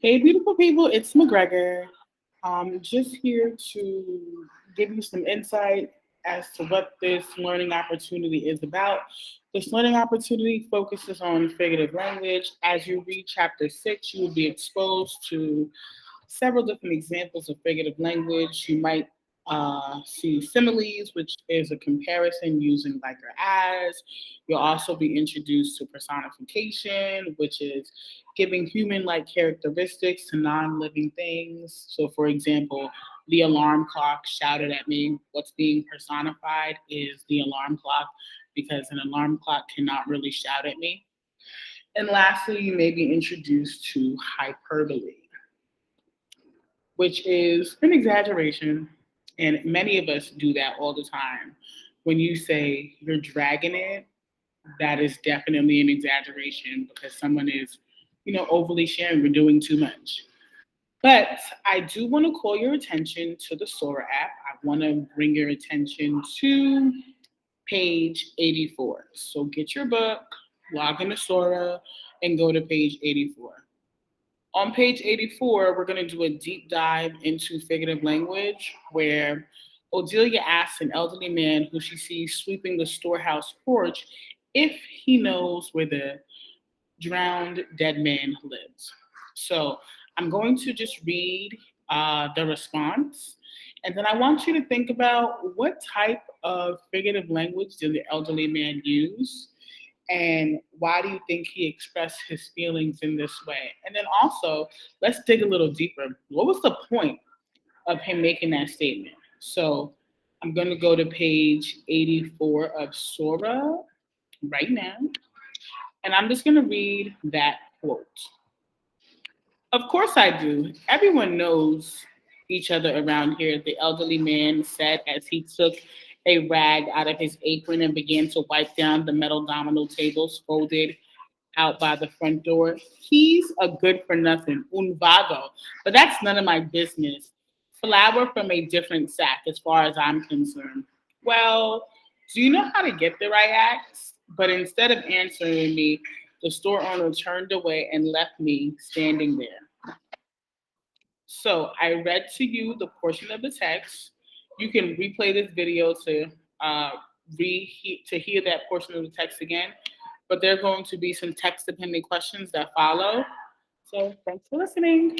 Hey, beautiful people, it's McGregor. Just here to give you some insight as to what this learning opportunity is about. This learning opportunity focuses on figurative language. As you read chapter 6, you will be exposed to several different examples of figurative language. You might see similes, which is a comparison using like or as. You'll also be introduced to personification, which is giving human like characteristics to non living things. So, for example, the alarm clock shouted at me. What's being personified is the alarm clock because an alarm clock cannot really shout at me. And lastly, you may be introduced to hyperbole, which is an exaggeration. And many of us do that all the time. When you say you're dragging it, that is definitely an exaggeration because someone is, overly sharing or doing too much. But I do want to call your attention to the Sora app. I want to bring your attention to page 84. So get your book, log into Sora, and go to page 84. On page 84, we're going to do a deep dive into figurative language where Odilia asks an elderly man who she sees sweeping the storehouse porch if he knows where the drowned dead man lives. So I'm going to just read the response. And then I want you to think about what type of figurative language did the elderly man use? And why do you think he expressed his feelings in this way? And then also, let's dig a little deeper. What was the point of him making that statement? So I'm going to go to page 84 of Sora right now, and I'm just going to read that quote. Of course I do. Everyone knows each other around here, the elderly man said as he took a rag out of his apron and began to wipe down the metal domino tables folded out by the front door. He's a good for nothing, un vago, but that's none of my business. Flour from a different sack, as far as I'm concerned. Well, do you know how to get there? I asked. But instead of answering me, the store owner turned away and left me standing there. So I read to you the portion of the text. You can replay this video to uh, to hear that portion of the text again. But there are going to be some text dependent questions that follow. So thanks for listening.